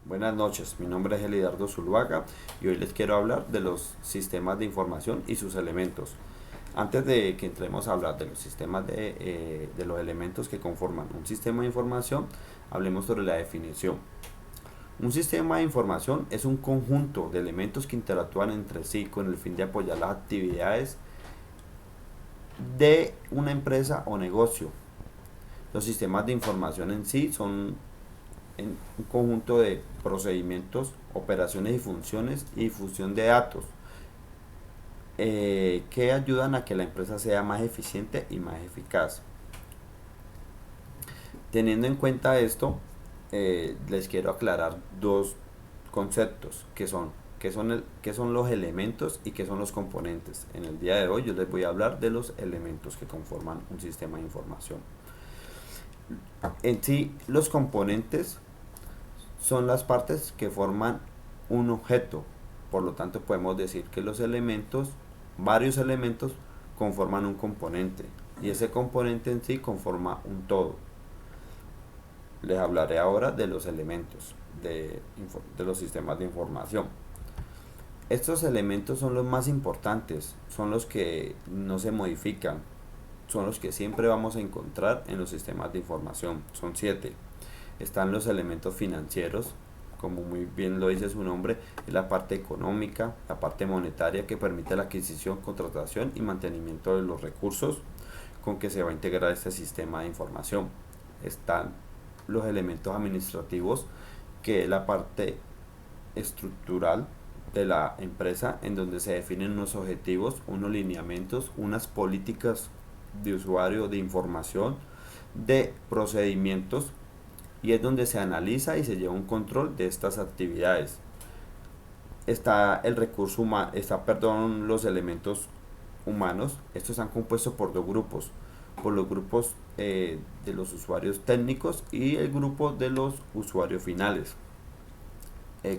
Buenas noches, mi nombre es Elidardo Zuluaga y hoy les quiero hablar de los sistemas de información y sus elementos. Antes de que entremos a hablar de los sistemas de los elementos que conforman un sistema de información, hablemos sobre la definición. Un sistema de información es un conjunto de elementos que interactúan entre sí con el fin de apoyar las actividades de una empresa o negocio. Los sistemas de información en sí son un conjunto de procedimientos, operaciones y funciones y difusión de datos que ayudan a que la empresa sea más eficiente y más eficaz. Teniendo en cuenta esto, les quiero aclarar dos conceptos que son los elementos y qué son los componentes. En el día de hoy yo les voy a hablar de los elementos que conforman un sistema de información. En sí, los componentes son las partes que forman un objeto. Por lo tanto, podemos decir que varios elementos, conforman un componente. Y ese componente en sí conforma un todo. Les hablaré ahora de los elementos de los sistemas de información. Estos elementos son los más importantes, son los que no se modifican, son los que siempre vamos a encontrar en los sistemas de información. Son 7. Están los elementos financieros, como muy bien lo dice su nombre, es la parte económica, la parte monetaria que permite la adquisición, contratación y mantenimiento de los recursos con que se va a integrar este sistema de información. Están los elementos administrativos, que es la parte estructural de la empresa, en donde se definen unos objetivos, unos lineamientos, unas políticas de usuario, de información, de procedimientos, y es donde se analiza y se lleva un control de estas actividades. Está el recurso humano, los elementos humanos. Estos están compuestos por dos grupos, por los grupos de los usuarios técnicos y el grupo de los usuarios finales.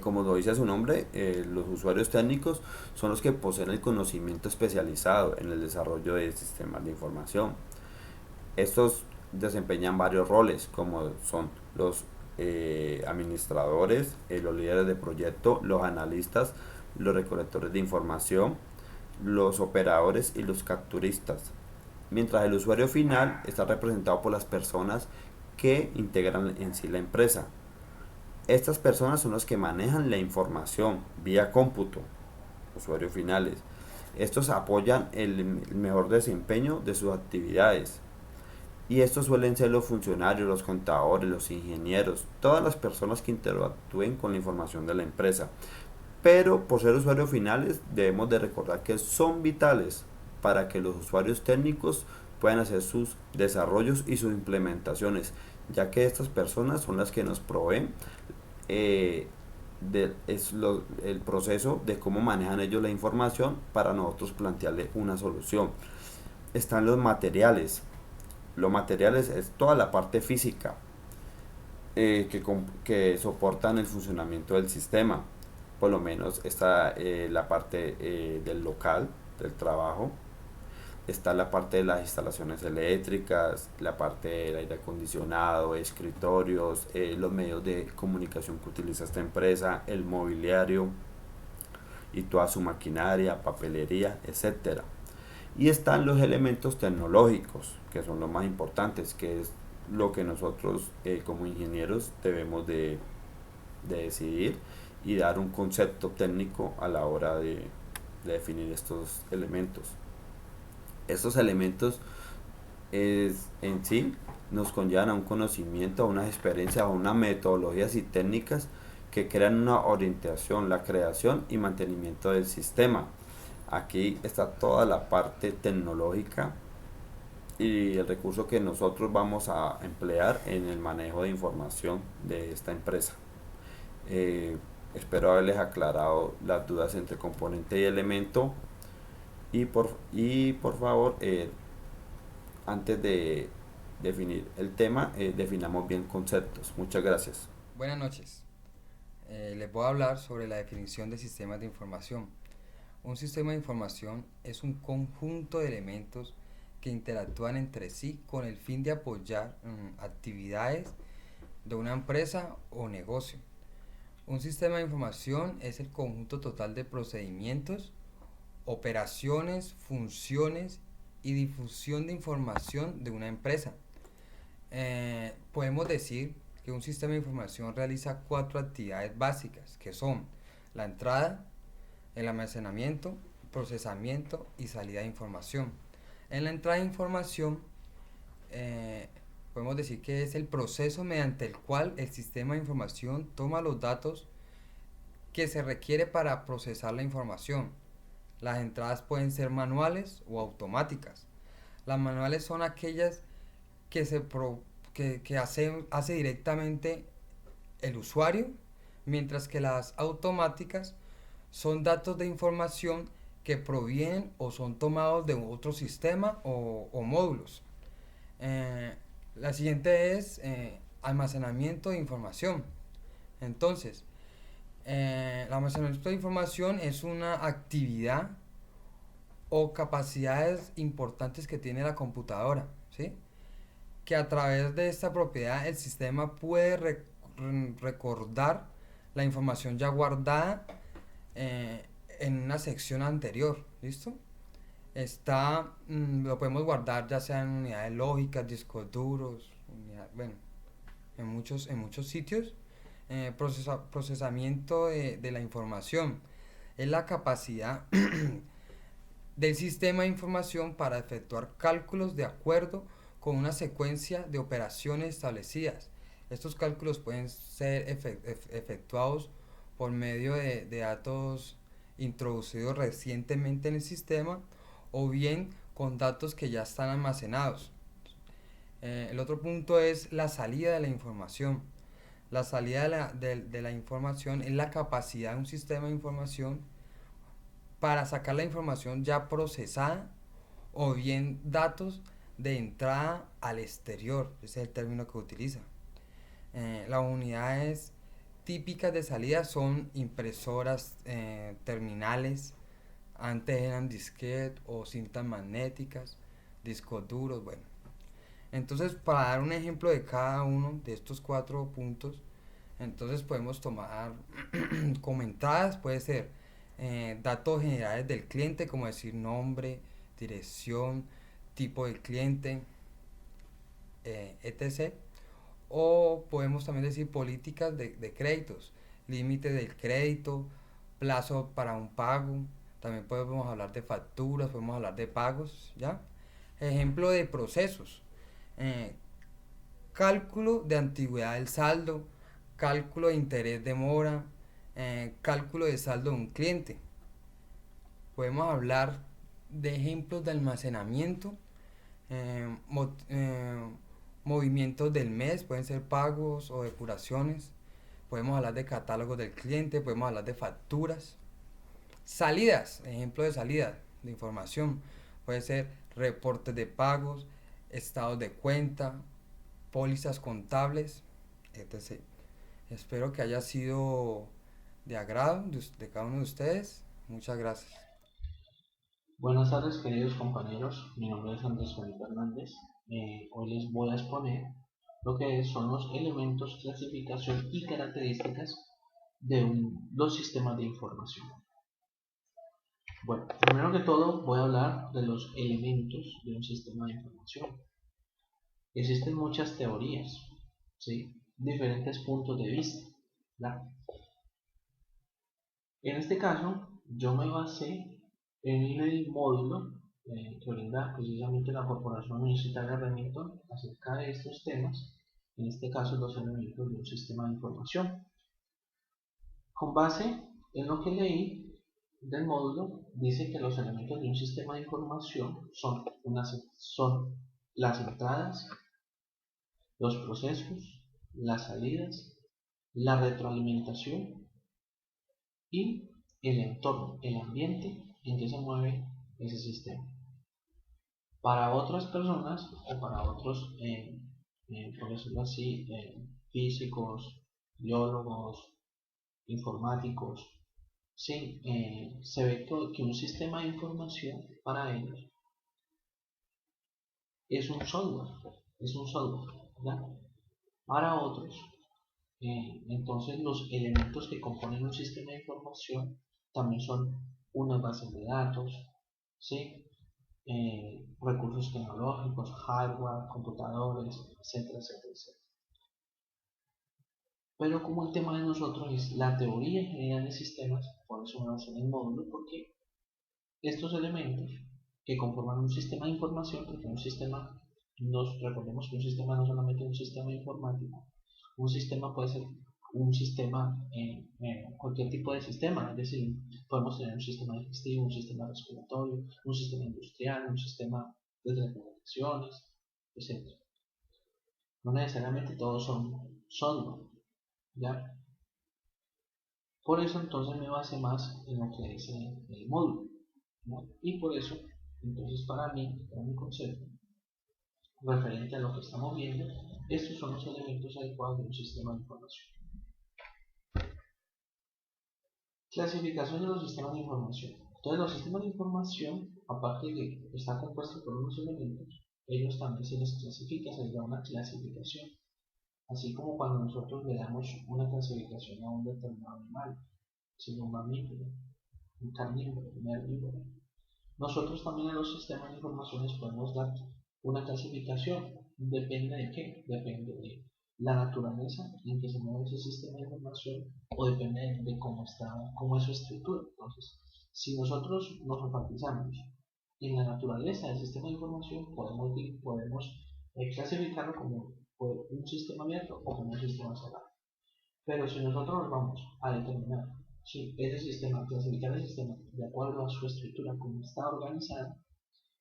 Como lo dice su nombre, los usuarios técnicos son los que poseen el conocimiento especializado en el desarrollo de sistemas de información. Estos desempeñan varios roles, como son los administradores, los líderes de proyecto, los analistas, los recolectores de información, los operadores y los capturistas. Mientras el usuario final está representado por las personas que integran en sí la empresa. Estas personas son los que manejan la información vía cómputo, usuarios finales. Estos apoyan el mejor desempeño de sus actividades. Y estos suelen ser los funcionarios, los contadores, los ingenieros, todas las personas que interactúen con la información de la empresa. Pero por ser usuarios finales debemos de recordar que son vitales para que los usuarios técnicos puedan hacer sus desarrollos y sus implementaciones, ya que estas personas son las que nos proveen el proceso de cómo manejan ellos la información para nosotros plantearle una solución. Están los materiales. Los materiales es toda la parte física que soportan el funcionamiento del sistema. Por lo menos está la parte del local, del trabajo. Está la parte de las instalaciones eléctricas, la parte del aire acondicionado, escritorios, los medios de comunicación que utiliza esta empresa, el mobiliario y toda su maquinaria, papelería, etcétera. Y están los elementos tecnológicos, que son los más importantes, que es lo que nosotros como ingenieros debemos de decidir y dar un concepto técnico a la hora de definir estos elementos. Estos elementos en sí nos conllevan a un conocimiento, a unas experiencias, a unas metodologías y técnicas que crean una orientación, la creación y mantenimiento del sistema. Aquí está toda la parte tecnológica y el recurso que nosotros vamos a emplear en el manejo de información de esta empresa. Espero haberles aclarado las dudas entre componente y elemento y por favor, antes de definir el tema, definamos bien conceptos. Muchas gracias. Buenas noches. Les voy a hablar sobre la definición de sistemas de información. Un sistema de información es un conjunto de elementos que interactúan entre sí con el fin de apoyar actividades de una empresa o negocio. Un sistema de información es el conjunto total de procedimientos, operaciones, funciones y difusión de información de una empresa. Podemos decir que un sistema de información realiza cuatro actividades básicas, que son la entrada, el almacenamiento, procesamiento y salida de información. En la entrada de información, eh, podemos decir que es el proceso mediante el cual el sistema de información toma los datos que se requiere para procesar la información. Las entradas pueden ser manuales o automáticas. Las manuales son aquellas que, que hace directamente el usuario, mientras que las automáticas son datos de información que provienen o son tomados de otro sistema o módulos. Eh, la siguiente es almacenamiento de información. Entonces, el almacenamiento de información es una actividad o capacidades importantes que tiene la computadora, ¿sí? Que a través de esta propiedad el sistema puede recordar la información ya guardada en una sección anterior, ¿listo? Lo podemos guardar ya sea en unidades lógicas, discos duros, bueno, en muchos sitios. Procesamiento de la información es la capacidad del sistema de información para efectuar cálculos de acuerdo con una secuencia de operaciones establecidas. Estos cálculos pueden ser efectuados por medio de datos introducidos recientemente en el sistema o bien con datos que ya están almacenados. El otro punto es la salida de la información. La salida de la información es la capacidad de un sistema de información para sacar la información ya procesada o bien datos de entrada al exterior. Ese es el término que utiliza. Las unidades típicas de salida son impresoras, terminales, antes eran disquetes o cintas magnéticas, discos duros, bueno. Entonces, para dar un ejemplo de cada uno de estos cuatro puntos, entonces podemos tomar como entradas, puede ser datos generales del cliente, como decir nombre, dirección, tipo de cliente, etc. O podemos también decir políticas de créditos, límite del crédito, plazo para un pago. También podemos hablar de facturas, podemos hablar de pagos, ¿ya? Ejemplo de procesos. eh, Cálculo de antigüedad del saldo, cálculo de interés de mora, cálculo de saldo de un cliente. Podemos hablar de ejemplos de almacenamiento, eh, mo- eh, movimientos del mes, pueden ser pagos o depuraciones. Podemos hablar de catálogos del cliente, podemos hablar de facturas. Salidas, ejemplo de salida de información, puede ser reportes de pagos, estados de cuenta, pólizas contables, etc. Espero que haya sido de agrado de cada uno de ustedes. Muchas gracias. Buenas tardes, queridos compañeros. Mi nombre es Andrés Felipe Hernández. Hoy les voy a exponer lo que son los elementos, clasificación y características de los sistemas de información. Bueno, primero que todo voy a hablar de los elementos de un sistema de información. Existen muchas teorías, ¿sí? Diferentes puntos de vista, ¿verdad? En este caso, yo me basé en el módulo que brinda precisamente la Corporación Universitaria Remington acerca de estos temas, en este caso los elementos de un sistema de información. Con base en lo que leí del módulo, dice que los elementos de un sistema de información son las entradas, los procesos, las salidas, la retroalimentación y el entorno, el ambiente en que se mueve ese sistema. Para otras personas o para otros, por decirlo así, físicos, biólogos, informáticos, sí, se ve que un sistema de información para ellos es un software, ¿verdad? Para otros Entonces los elementos que componen un sistema de información también son unas bases de datos, ¿sí? Recursos tecnológicos, hardware, computadores, etcétera, etcétera, etcétera. Pero como el tema de nosotros es la teoría general de sistemas, por eso me basé en el módulo, porque estos elementos que conforman un sistema de información, porque un sistema, recordemos que un sistema no solamente es un sistema informático, un sistema puede ser un sistema, cualquier tipo de sistema, es decir, podemos tener un sistema digestivo, un sistema respiratorio, un sistema industrial, un sistema de telecomunicaciones, etc. No necesariamente todos son software, ¿ya? Por eso entonces me basé más en lo que es el módulo, ¿no? Y por eso, entonces para mi concepto, referente a lo que estamos viendo, estos son los elementos adecuados de un sistema de información. Clasificación de los sistemas de información. Entonces los sistemas de información, aparte de que están compuestos por unos elementos, ellos también se les clasifica, se les da una clasificación. Así como cuando nosotros le damos una clasificación a un determinado animal, si un mamífero, un carnívoro, un herbívoro. Nosotros también a los sistemas de información les podemos dar una clasificación. ¿Depende de qué? Depende de la naturaleza en que se mueve ese sistema de información o depende de cómo es su estructura. Entonces, si nosotros nos enfatizamos en la naturaleza del sistema de información, podemos clasificarlo como un sistema abierto o como un sistema cerrado. Pero si nosotros nos vamos a determinar si ese sistema, clasificar el sistema de acuerdo a su estructura, como está organizado,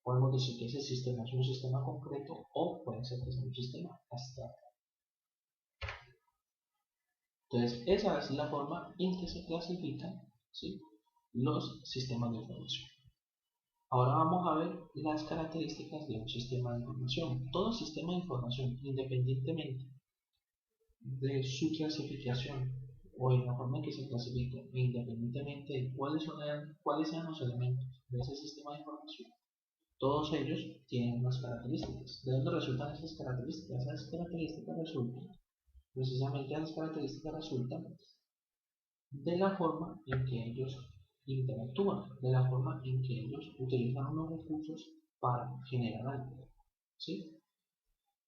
podemos decir que ese sistema es un sistema concreto o puede ser que sea un sistema abstracto. Entonces, esa es la forma en que se clasifican, ¿sí?, los sistemas de información. Ahora vamos a ver las características de un sistema de información. Todo sistema de información, independientemente de su clasificación o en la forma en que se clasifica, e independientemente de cuáles sean los elementos de ese sistema de información, todos ellos tienen unas características. ¿De dónde resultan esas características? Esas características resultan de la forma en que ellos interactúan, de la forma en que ellos utilizan unos recursos para generar algo, ¿sí?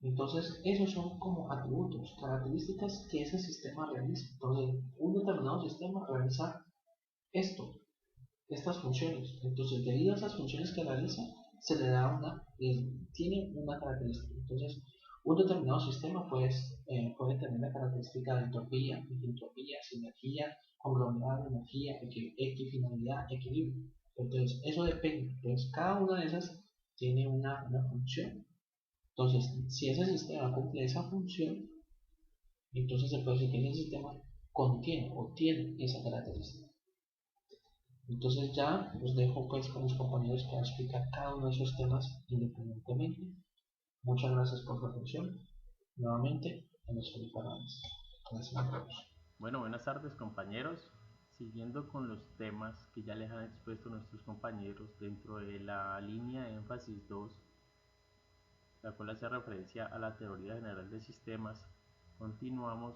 Entonces, esos son como atributos, características que ese sistema realiza. Entonces, un determinado sistema realiza esto, estas funciones. Entonces, debido a esas funciones que realiza, se le da tiene una característica. Entonces, un determinado sistema puede tener la característica de entropía, sinergia, conglomerado, energía, equifinalidad, equilibrio. Entonces, eso depende. Entonces, cada una de esas tiene una función. Entonces, si ese sistema cumple esa función, entonces se puede decir que ese sistema contiene o tiene esa característica. Entonces ya los dejo pues con mis compañeros que van a explicar cada uno de esos temas independientemente. Muchas gracias por su atención. Nuevamente, en los canales. Gracias a todos. Bueno, buenas tardes compañeros. Siguiendo con los temas que ya les han expuesto nuestros compañeros dentro de la línea de énfasis 2, la cual hace referencia a la teoría general de sistemas, continuamos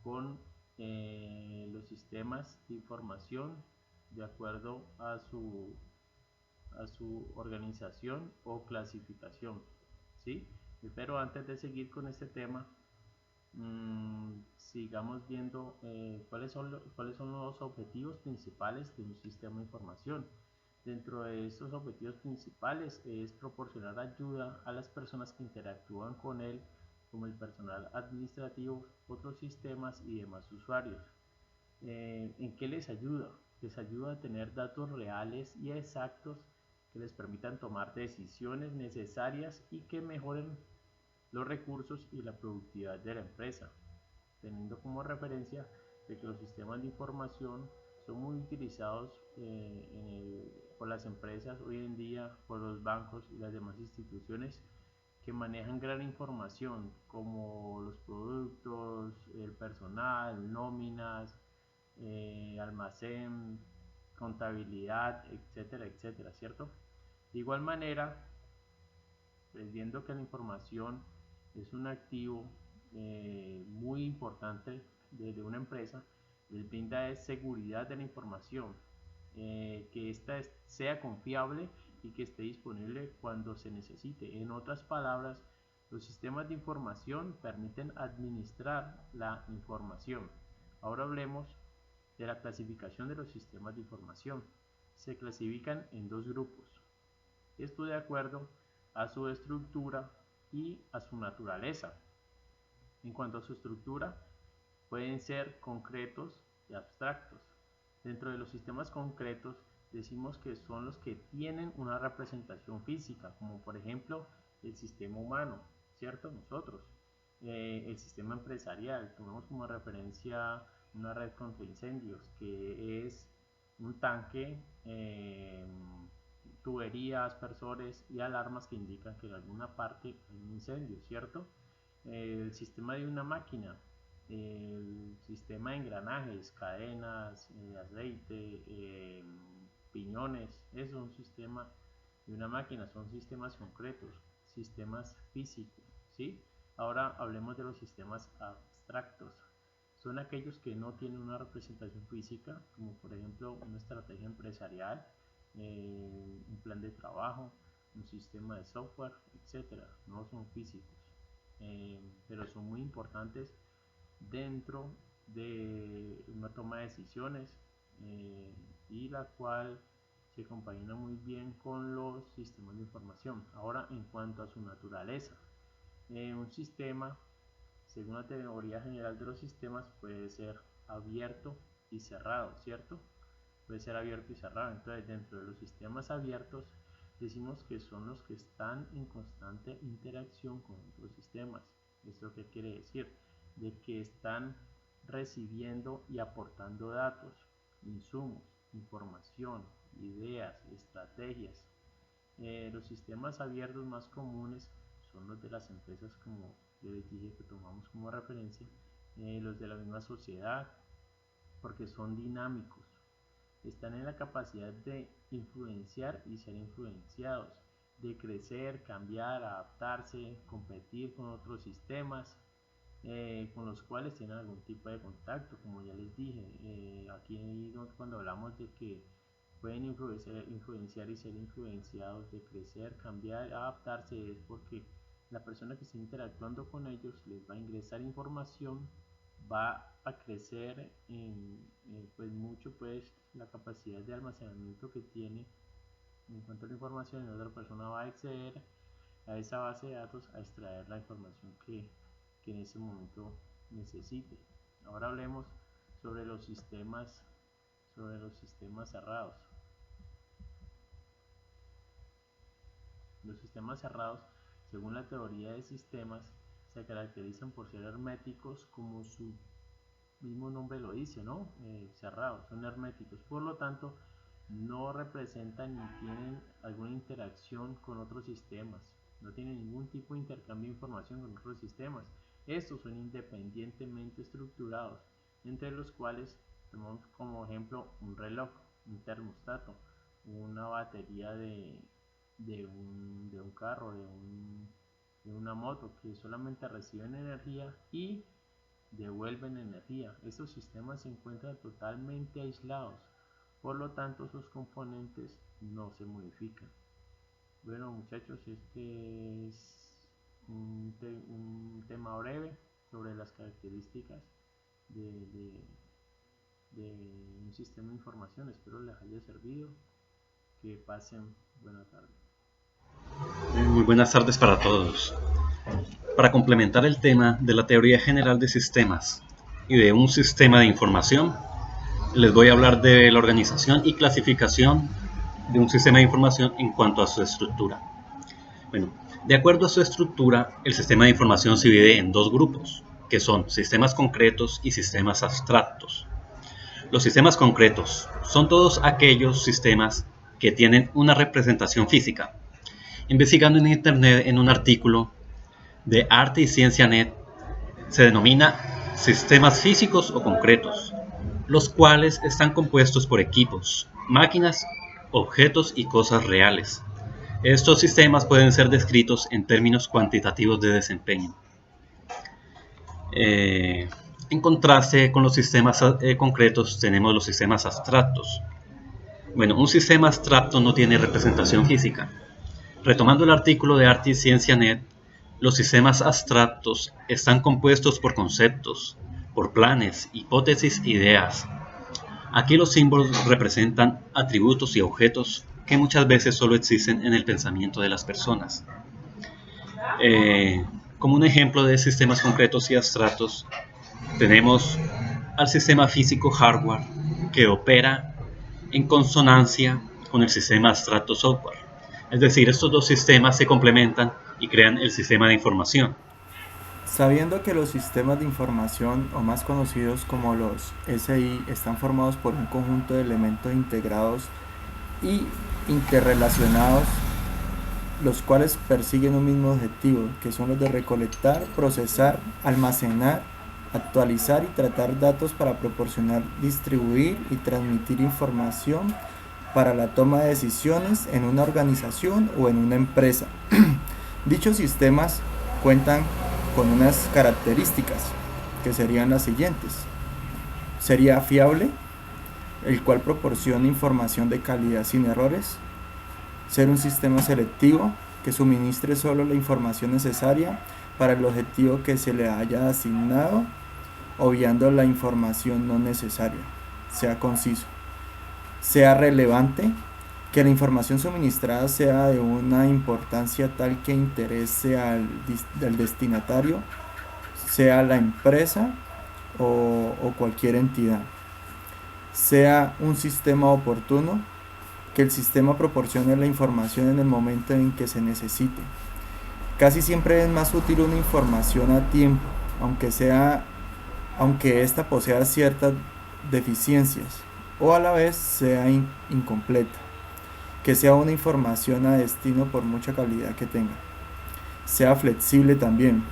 con los sistemas de información de acuerdo a su organización o clasificación, ¿sí? Pero antes de seguir con este tema, sigamos viendo cuáles son los objetivos principales de un sistema de información. Dentro de estos objetivos principales es proporcionar ayuda a las personas que interactúan con él, como el personal administrativo, otros sistemas y demás usuarios. ¿En qué les ayuda? Les ayuda a tener datos reales y exactos que les permitan tomar decisiones necesarias y que mejoren los recursos y la productividad de la empresa, teniendo como referencia de que los sistemas de información son muy utilizados por las empresas hoy en día, por los bancos y las demás instituciones que manejan gran información como los productos, el personal, nóminas, almacén, contabilidad, etcétera, etcétera, ¿cierto? De igual manera, pues viendo que la información es un activo muy importante de una empresa les brinda es seguridad de la información, que ésta sea confiable y que esté disponible cuando se necesite. En otras palabras, los sistemas de información permiten administrar la información. Ahora hablemos de la clasificación de los sistemas de información. Se clasifican en dos grupos. Esto de acuerdo a su estructura y a su naturaleza. En cuanto a su estructura, pueden ser concretos y abstractos. Dentro de los sistemas concretos decimos que son los que tienen una representación física, como por ejemplo el sistema humano, ¿cierto? Nosotros. El sistema empresarial, tomamos como referencia una red contra incendios, que es un tanque, tuberías, aspersores y alarmas que indican que en alguna parte hay un incendio, ¿cierto? El sistema de una máquina, el sistema de engranajes, cadenas, aceite, piñones, eso es un sistema de una máquina, son sistemas concretos, sistemas físicos, ¿sí? Ahora hablemos de los sistemas abstractos. Son aquellos que no tienen una representación física, como por ejemplo una estrategia empresarial, un plan de trabajo, un sistema de software, etcétera. No son físicos, pero son muy importantes dentro de una toma de decisiones, y la cual se compagina muy bien con los sistemas de información. Ahora, en cuanto a su naturaleza, un sistema, según la teoría general de los sistemas, puede ser abierto y cerrado, ¿cierto? Puede ser abierto y cerrado. Entonces, dentro de los sistemas abiertos, decimos que son los que están en constante interacción con otros sistemas. ¿Esto qué quiere decir? De que están recibiendo y aportando datos, insumos, información, ideas, estrategias. Los sistemas abiertos más comunes son los de las empresas, como yo les dije, que tomamos como referencia, los de la misma sociedad, porque son dinámicos, están en la capacidad de influenciar y ser influenciados, de crecer, cambiar, adaptarse, competir con otros sistemas, con los cuales tienen algún tipo de contacto, como ya les dije. Aquí cuando hablamos de que pueden influenciar y ser influenciados, de crecer, cambiar, adaptarse, es porque la persona que está interactuando con ellos les va a ingresar información, va a crecer pues mucho pues la capacidad de almacenamiento que tiene en cuanto a la información, y otra persona va a acceder a esa base de datos a extraer la información que en ese momento necesite. Ahora hablemos sobre los sistemas cerrados. Los sistemas cerrados, según la teoría de sistemas, se caracterizan por ser herméticos, como su mismo nombre lo dice, ¿no? Cerrados, son herméticos, por lo tanto no representan ni tienen alguna interacción con otros sistemas, no tienen ningún tipo de intercambio de información con otros sistemas. Estos son independientemente estructurados, entre los cuales tomamos como ejemplo un reloj, un termostato, una batería de un carro, de una moto, que solamente reciben energía y devuelven energía. Estos sistemas se encuentran totalmente aislados, por lo tanto sus componentes no se modifican. Bueno, muchachos, este es un tema breve sobre las características de un sistema de información. Espero les haya servido. Que pasen buena tarde. Muy buenas tardes para todos. Para complementar el tema de la teoría general de sistemas y de un sistema de información, les voy a hablar de la organización y clasificación de un sistema de información en cuanto a su estructura. Bueno, de acuerdo a su estructura, el sistema de información se divide en dos grupos, que son sistemas concretos y sistemas abstractos. Los sistemas concretos son todos aquellos sistemas que tienen una representación física. Investigando en internet, en un artículo de Arte y Ciencia Net, se denomina sistemas físicos o concretos, los cuales están compuestos por equipos, máquinas, objetos y cosas reales. Estos sistemas pueden ser descritos en términos cuantitativos de desempeño. En contraste con los sistemas concretos, tenemos los sistemas abstractos. Bueno, un sistema abstracto no tiene representación física. Retomando el artículo de Arte y Ciencia Net, los sistemas abstractos están compuestos por conceptos, por planes, hipótesis, ideas. Aquí los símbolos representan atributos y objetos que muchas veces solo existen en el pensamiento de las personas. Como un ejemplo de sistemas concretos y abstractos, tenemos al sistema físico hardware, que opera en consonancia con el sistema abstracto software. Es decir, estos dos sistemas se complementan y crean el sistema de información. Sabiendo que los sistemas de información, o más conocidos como los SI, están formados por un conjunto de elementos integrados y interrelacionados, los cuales persiguen un mismo objetivo, que son los de recolectar, procesar, almacenar, actualizar y tratar datos para proporcionar, distribuir y transmitir información para la toma de decisiones en una organización o en una empresa. Dichos sistemas cuentan con unas características que serían las siguientes. Sería fiable, el cual proporciona información de calidad sin errores. Ser un sistema selectivo, que suministre solo la información necesaria para el objetivo que se le haya asignado, obviando la información no necesaria. Sea conciso. Sea relevante, que la información suministrada sea de una importancia tal que interese al destinatario, sea la empresa o cualquier entidad. Sea un sistema oportuno, que el sistema proporcione la información en el momento en que se necesite. Casi siempre es más útil una información a tiempo, aunque ésta posea ciertas deficiencias, o a la vez sea incompleta. Que sea una información a destino por mucha calidad que tenga. Sea flexible también,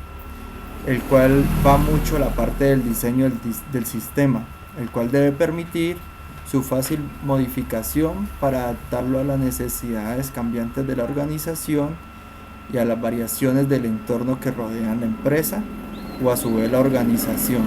el cual va mucho a la parte del diseño del sistema, el cual debe permitir su fácil modificación para adaptarlo a las necesidades cambiantes de la organización y a las variaciones del entorno que rodean la empresa o a su vez la organización.